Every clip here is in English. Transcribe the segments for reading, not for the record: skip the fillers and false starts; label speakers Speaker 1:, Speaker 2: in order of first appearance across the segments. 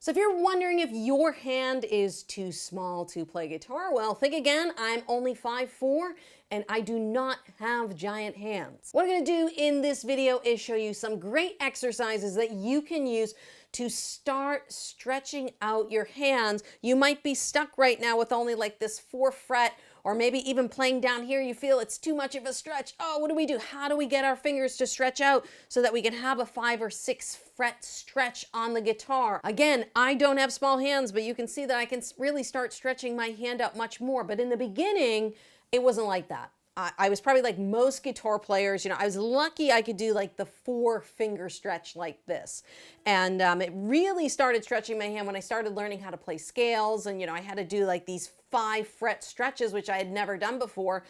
Speaker 1: So if you're wondering if your hand is too small to play guitar, well, think again. I'm only 5'4" and I do not have giant hands. What I'm gonna do in this video is show you some great exercises that you can use to start stretching out your hands. You might be stuck right now with only like this 4 fret, or maybe even playing down here, you feel it's too much of a stretch. Oh, what do? How do we get our fingers to stretch out so that we can have a 5 or 6 fret stretch on the guitar? Again, I don't have small hands, but you can see that I can really start stretching my hand out much more. But in the beginning, it wasn't like that. I was probably like most guitar players, I was lucky I could do like the 4-finger stretch like this. And it really started stretching my hand when I started learning how to play scales. And, I had to do like these 5-fret stretches, which I had never done before.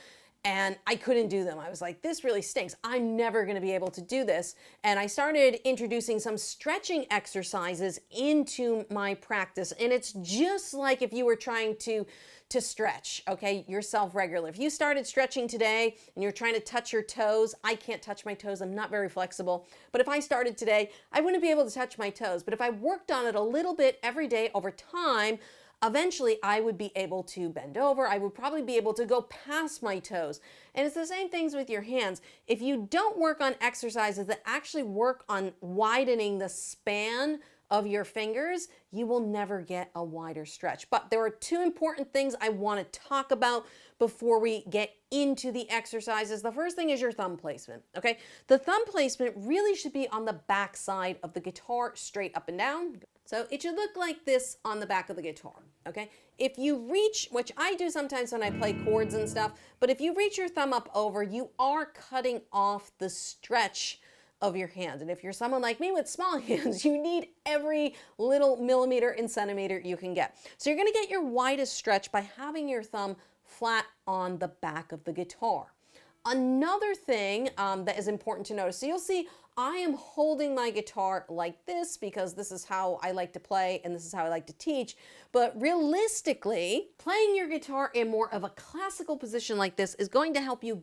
Speaker 1: And I couldn't do them. I was like, this really stinks. I'm never going to be able to do this. And I started introducing some stretching exercises into my practice. And it's just like if you were trying to stretch, okay, yourself regularly. If you started stretching today and you're trying to touch your toes, I can't touch my toes. I'm not very flexible. But if I started today, I wouldn't be able to touch my toes. But if I worked on it a little bit every day over time, eventually I would be able to bend over. I would probably be able to go past my toes. And it's the same things with your hands. If you don't work on exercises that actually work on widening the span of your fingers, you will never get a wider stretch. But there are 2 important things I want to talk about before we get into the exercises. The first thing is your thumb placement, okay? The thumb placement really should be on the back side of the guitar, straight up and down. So it should look like this on the back of the guitar, okay? If you reach, which I do sometimes when I play chords and stuff, but if you reach your thumb up over, you are cutting off the stretch of your hand. And if you're someone like me with small hands, you need every little millimeter and centimeter you can get. So you're gonna get your widest stretch by having your thumb flat on the back of the guitar. Another thing that is important to notice, so you'll see I am holding my guitar like this because this is how I like to play and this is how I like to teach. But realistically, playing your guitar in more of a classical position like this is going to help you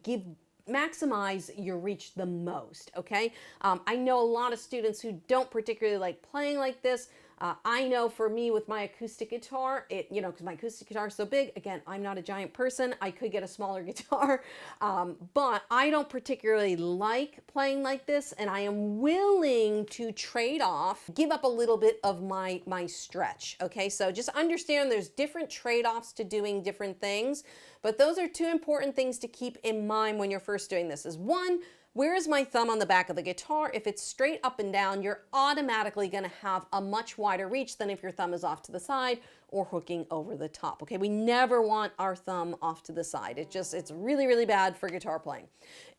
Speaker 1: maximize your reach the most, okay? I know a lot of students who don't particularly like playing like this. I know for me with my acoustic guitar, because my acoustic guitar is so big, again, I'm not a giant person, I could get a smaller guitar, but I don't particularly like playing like this, and I am willing to trade off, give up a little bit of my stretch, okay? So just understand there's different trade-offs to doing different things, but those are 2 important things to keep in mind when you're first doing this. Is 1, where is my thumb on the back of the guitar? If it's straight up and down, you're automatically going to have a much wider reach than if your thumb is off to the side or hooking over the top. Okay, we never want our thumb off to the side. It's really, really bad for guitar playing.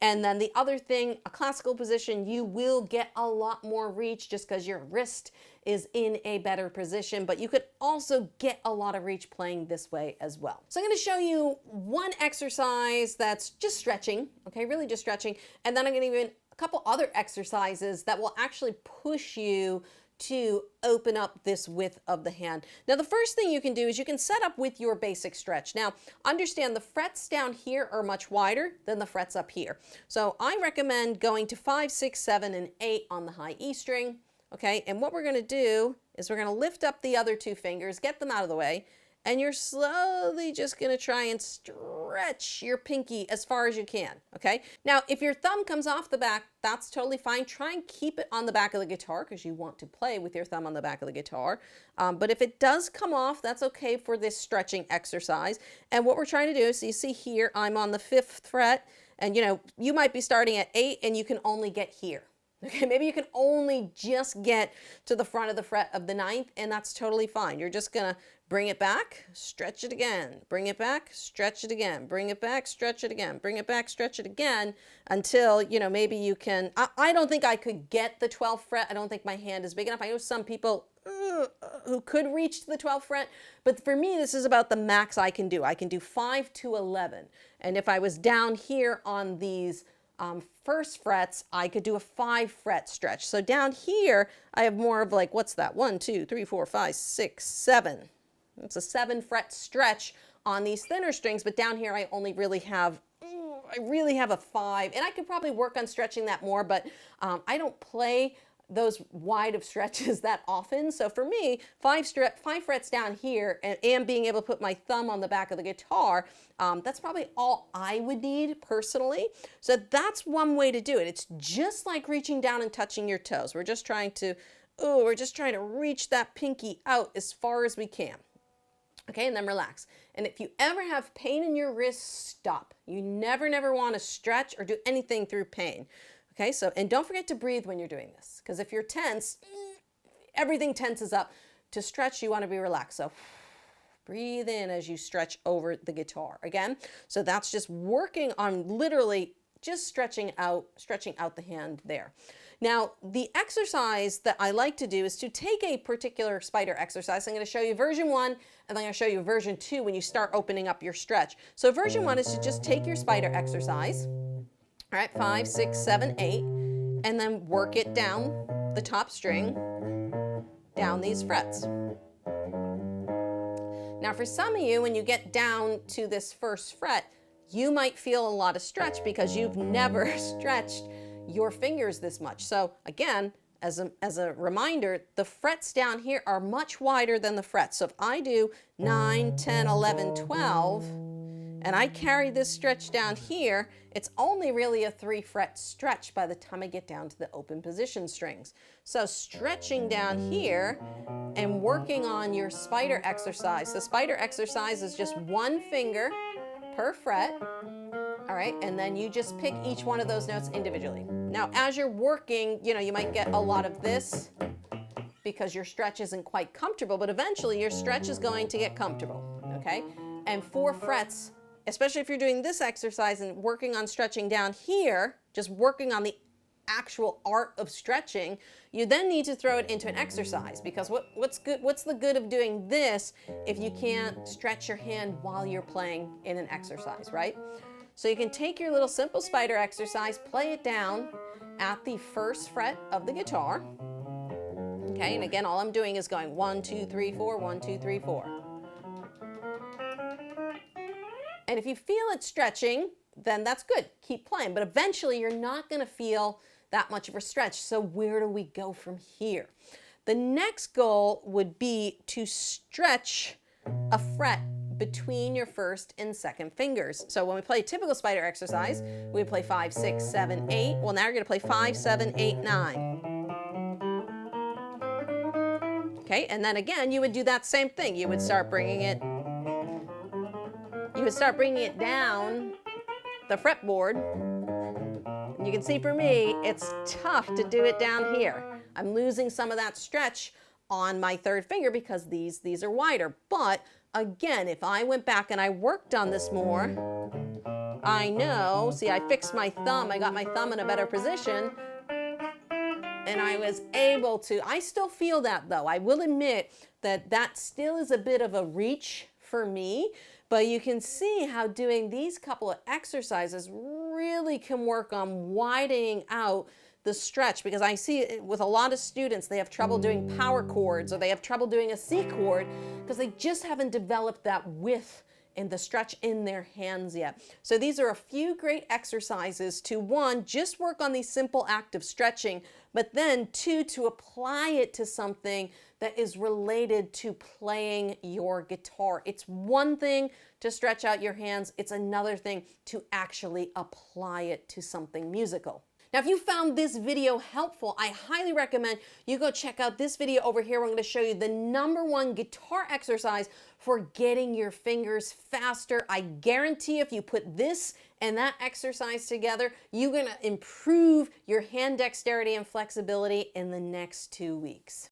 Speaker 1: And then the other thing, a classical position, you will get a lot more reach just because your wrist is in a better position, but you could also get a lot of reach playing this way as well. So I'm going to show you one exercise that's just stretching, okay, really just stretching, and then I'm going to give you a couple other exercises that will actually push you to open up this width of the hand. Now, the first thing you can do is you can set up with your basic stretch. Now, understand the frets down here are much wider than the frets up here. So I recommend going to 5, 6, 7, and 8 on the high E string. Okay, and what we're going to do is we're going to lift up the other 2 fingers, get them out of the way, and you're slowly just going to try and stretch your pinky as far as you can, okay? Now, if your thumb comes off the back, that's totally fine. Try and keep it on the back of the guitar because you want to play with your thumb on the back of the guitar. But if it does come off, that's okay for this stretching exercise. And what we're trying to do, so you see here, I'm on the 5th fret, and you might be starting at 8 and you can only get here. Okay, maybe you can only just get to the front of the fret of the 9th, and that's totally fine. You're just gonna bring it back, stretch it again, bring it back, stretch it again, bring it back, stretch it again, bring it back, stretch it again, until, maybe you can, I don't think I could get the 12th fret. I don't think my hand is big enough. I know some people who could reach to the 12th fret, but for me, this is about the max I can do. I can do 5 to 11, and if I was down here on these first frets, I could do a 5 fret stretch. So down here, I have more of like, what's that? 1, 2, 3, 4, 5, 6, 7. It's a 7 fret stretch on these thinner strings, but down here I only really have, I really have a 5, and I could probably work on stretching that more, but I don't play those wide of stretches that often. So for me, five frets down here and being able to put my thumb on the back of the guitar, that's probably all I would need personally. So that's one way to do it. It's just like reaching down and touching your toes. We're just trying to reach that pinky out as far as we can. Okay, and then relax. And if you ever have pain in your wrist, stop. You never want to stretch or do anything through pain. Okay, so, and don't forget to breathe when you're doing this, because if you're tense, everything tenses up. To stretch, you want to be relaxed. So breathe in as you stretch over the guitar. Again, so that's just working on literally just stretching out the hand there. Now, the exercise that I like to do is to take a particular spider exercise. I'm going to show you version 1, and then I'm going to show you version 2 when you start opening up your stretch. So version 1 is to just take your spider exercise, all right, 5, 6, 7, 8, and then work it down the top string, down these frets. Now, for some of you, when you get down to this first fret, you might feel a lot of stretch because you've never stretched your fingers this much. So again, as a reminder, the frets down here are much wider than the frets. So if I do 9, 10, 11, 12, and I carry this stretch down here, it's only really a 3-fret stretch by the time I get down to the open position strings. So stretching down here and working on your spider exercise. So spider exercise is just 1 finger per fret. All right, and then you just pick each one of those notes individually. Now, as you're working, you might get a lot of this because your stretch isn't quite comfortable, but eventually your stretch is going to get comfortable, okay? And 4 frets, especially if you're doing this exercise and working on stretching down here, just working on the actual art of stretching, you then need to throw it into an exercise, because what's the good of doing this if you can't stretch your hand while you're playing in an exercise, right? So you can take your little simple spider exercise, play it down at the first fret of the guitar. Okay, and again, all I'm doing is going 1, 2, 3, 4, 1, 2, 3, 4. And if you feel it stretching, then that's good. Keep playing. But eventually, you're not going to feel that much of a stretch. So where do we go from here? The next goal would be to stretch a fret between your first and second fingers. So when we play a typical spider exercise, we play 5, 6, 7, 8. Well, now you're going to play 5, 7, 8, 9. Okay, and then again, you would do that same thing. You would start bringing it down the fretboard. And you can see for me, it's tough to do it down here. I'm losing some of that stretch on my third finger because these are wider. But again, if I went back and I worked on this more, I know, see, I fixed my thumb. I got my thumb in a better position. And I was able to, I still feel that though. I will admit that that still is a bit of a reach for me, but you can see how doing these couple of exercises really can work on widening out the stretch, because I see it with a lot of students, they have trouble doing power chords or they have trouble doing a C chord because they just haven't developed that width and the stretch in their hands yet. So these are a few great exercises to, 1, just work on the simple act of stretching, but then 2, to apply it to something that is related to playing your guitar. It's one thing to stretch out your hands, it's another thing to actually apply it to something musical. Now, if you found this video helpful, I highly recommend you go check out this video over here. I'm going to show you the #1 guitar exercise for getting your fingers faster. I guarantee if you put this and that exercise together, you're going to improve your hand dexterity and flexibility in the next 2 weeks.